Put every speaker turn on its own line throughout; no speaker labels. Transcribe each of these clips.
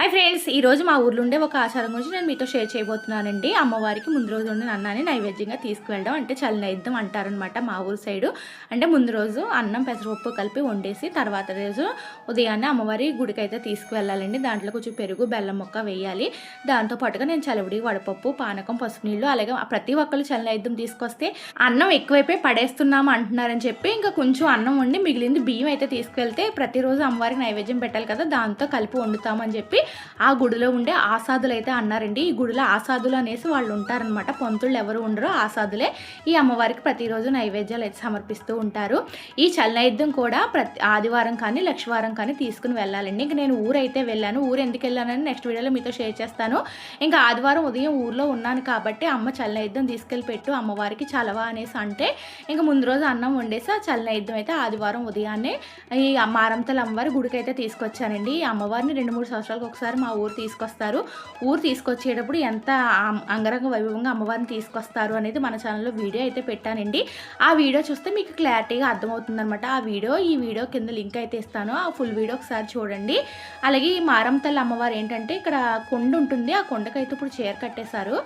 Hi friends, ఈరోజు మా ఊర్లో ఉండే ఒక ఆచారం గురించి నేను మీతో షేర్ చేయబోతున్నానండి. అమ్మవారికి ముందు రోజు ఉండే అన్నాన్ని నైవేద్యంగా తీసుకువెళ్ళడం అంటే చలినైద్యం అంటారనమాట మా ఊరు సైడు. అంటే ముందు రోజు అన్నం పెసరపప్పు కలిపి వండేసి తర్వాత రోజు ఉదయాన్నే అమ్మవారి గుడికి అయితే తీసుకువెళ్ళాలండి. దాంట్లో కొంచెం పెరుగు బెల్లం ముక్క వేయాలి. దాంతోపాటుగా నేను చలివిడి వడపప్పు పానకం పసుపు నీళ్ళు అలాగే ప్రతి ఒక్కరు చలినైద్యం తీసుకొస్తే అన్నం ఎక్కువైపోయి పడేస్తున్నాము అంటున్నారని చెప్పి ఇంకా కొంచెం అన్నం వండి మిగిలింది బియ్యం అయితే తీసుకువెళ్తే ప్రతిరోజు అమ్మవారికి నైవేద్యం పెట్టాలి కదా, దాంతో కలిపి వండుతామని చెప్పి ఆ గుడిలో ఉండే ఆసాదులు అయితే అన్నారండి. ఈ గుడిలో ఆసాదులు అనేసి వాళ్ళు ఉంటారనమాట. పంతులు ఎవరు ఉండరో ఆసాదులే ఈ అమ్మవారికి ప్రతిరోజు నైవేద్యాలు అయితే సమర్పిస్తూ ఉంటారు. ఈ చలినైద్యం కూడా ప్రతి ఆదివారం కానీ లక్షవారం కానీ తీసుకుని వెళ్ళాలండి. ఇంక నేను ఊరైతే వెళ్ళాను. ఊరు ఎందుకు వెళ్ళానని నెక్స్ట్ వీడియోలో మీతో షేర్ చేస్తాను. ఇంకా ఆదివారం ఉదయం ఊర్లో ఉన్నాను కాబట్టి అమ్మ చలినైద్యం తీసుకెళ్ళి పెట్టు అమ్మవారికి చలవా అనేసి అంటే ఇంకా ముందు రోజు అన్నం వండేసి ఆ చలినైద్యం అయితే ఆదివారం ఉదయాన్నే ఈ మారంతల అమ్మవారి గుడికి అయితే తీసుకొచ్చానండి. ఈ అమ్మవారిని 2-3 సంవత్సరాలకు ఒకసారి మా ఊరు తీసుకొస్తారు. ఊరు తీసుకొచ్చేటప్పుడు ఎంత అంగరంగ వైభవంగా అమ్మవారిని తీసుకొస్తారు అనేది మన ఛానల్లో వీడియో అయితే పెట్టానండి. ఆ వీడియో చూస్తే మీకు క్లారిటీగా అర్థమవుతుందనమాట. ఈ వీడియో కింద లింక్ అయితే ఇస్తాను. ఆ ఫుల్ వీడియో ఒకసారి చూడండి. అలాగే ఈ మారంతల్లి అమ్మవారు ఏంటంటే ఇక్కడ కొండ ఉంటుంది. ఆ కొండకైతే ఇప్పుడు చీర కట్టేశారు.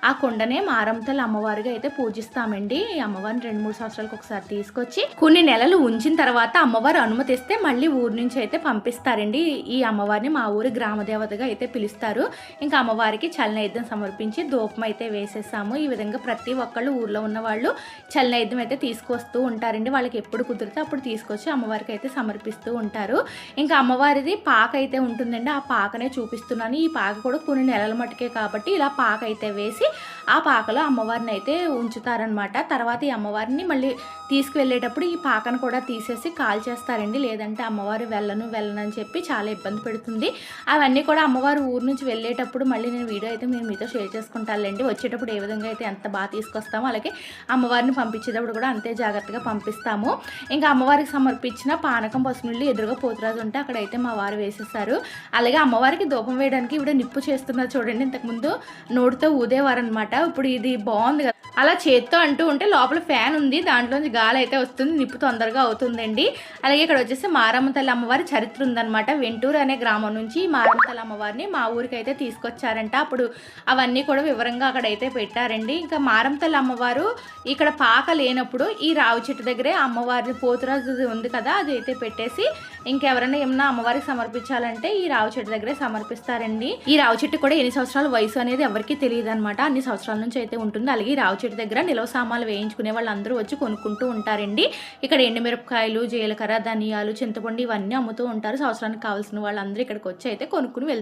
ఆ కొండనే మారంతల్లి అమ్మవారిగా అయితే పూజిస్తామండి. ఈ అమ్మవారిని 2-3 సంవత్సరాలకు ఒకసారి తీసుకొచ్చి కొన్ని నెలలు ఉంచిన తర్వాత అమ్మవారు అనుమతిస్తే మళ్ళీ ఊరు నుంచి అయితే పంపిస్తారండి. ఈ అమ్మవారిని మా ఊరి గ్రామదేవతగా అయితే పిలుస్తారు. ఇంకా అమ్మవారికి చలినైద్యం సమర్పించి ధూపం అయితే వేసేసాము. ఈ విధంగా ప్రతి ఒక్కళ్ళు ఊర్లో ఉన్న వాళ్ళు చలినైద్యం అయితే తీసుకొస్తూ ఉంటారండి. వాళ్ళకి ఎప్పుడు కుదిరితే అప్పుడు తీసుకొచ్చి అమ్మవారికి అయితే సమర్పిస్తూ ఉంటారు. ఇంకా అమ్మవారిది పాక అయితే ఉంటుందండి. ఆ పాకనే చూపిస్తున్నాను. ఈ పాక కూడా కొన్ని నెలల మటుకే కాబట్టి ఇలా పాక అయితే వేసి ఆ పాకలో అమ్మవారిని అయితే ఉంచుతారనమాట. తర్వాత ఈ అమ్మవారిని మళ్ళీ తీసుకువెళ్ళేటప్పుడు ఈ పాకను కూడా తీసేసి కాల్ చేస్తారండి. లేదంటే అమ్మవారు వెళ్ళనని చెప్పి చాలా ఇబ్బంది పెడుతుంది. అవన్నీ కూడా అమ్మవారు ఊరు నుంచి వెళ్ళేటప్పుడు మళ్ళీ నేను వీడియో అయితే నేను మీతో షేర్ చేసుకుంటానులేండి. వచ్చేటప్పుడు ఏ విధంగా అయితే ఎంత బాగా తీసుకొస్తామో అలాగే అమ్మవారిని పంపించేటప్పుడు కూడా అంతే జాగ్రత్తగా పంపిస్తాము. ఇంకా అమ్మవారికి సమర్పించిన పానకం పసుపు నీళ్ళు ఎదురుగా పోతురాజు ఉంటే అక్కడైతే మా వారు వేసేసారు. అలాగే అమ్మవారికి ధూపం వేయడానికి ఇవిడ నిప్పు చేస్తున్నారు చూడండి. ఇంతకుముందు నోటితో ఊదేవారనమాట. ఇప్పుడు ఇది బాగుంది కదా, అలా చేత్తో అంటూ ఉంటే లోపల ఫ్యాన్ ఉంది, దాంట్లోంచి గాలి అయితే వస్తుంది, నిప్పు తొందరగా అవుతుందండి. అలాగే ఇక్కడ వచ్చేసి మారమ్మ తల్లి అమ్మవారి చరిత్ర ఉందన్నమాట. వెంటూరు అనే గ్రామం నుంచి మారమ్మ తల్లి అమ్మవారిని మా ఊరికి అయితే తీసుకొచ్చారంట. అప్పుడు అవన్నీ కూడా వివరంగా అక్కడైతే పెట్టారండి. ఇంకా మారమ్మ తల్లి అమ్మవారు ఇక్కడ పాక లేనప్పుడు ఈ రావి చెట్టు దగ్గరే అమ్మవారి పోతురాజు ఉంది కదా, అది అయితే పెట్టేసి ఇంకెవరైనా ఏమన్నా అమ్మవారికి సమర్పించాలంటే ఈ రావి చెట్టు దగ్గరే సమర్పిస్తారండి. ఈ రావి చెట్టు కూడా ఎన్ని సంవత్సరాల వయసు అనేది ఎవరికి తెలియదు అనమాట. అన్ని సంవత్సరాల నుంచి అయితే ఉంటుంది. అలాగే ఈ రావి చెట్టు దగ్గర నిలవ సామాన్లు వేయించుకునే వాళ్ళందరూ వచ్చి కొనుక్కుంటూ ఉంటారండి. ఇక్కడ ఎండుమిరపకాయలు జీలకర్ర ధనియాలు చింతపండు ఇవన్నీ అమ్ముతూ ఉంటారు. సంవత్సరానికి కావాల్సిన వాళ్ళందరూ ఇక్కడికి వచ్చి అయితే కొనుక్కుని వెళ్తారు.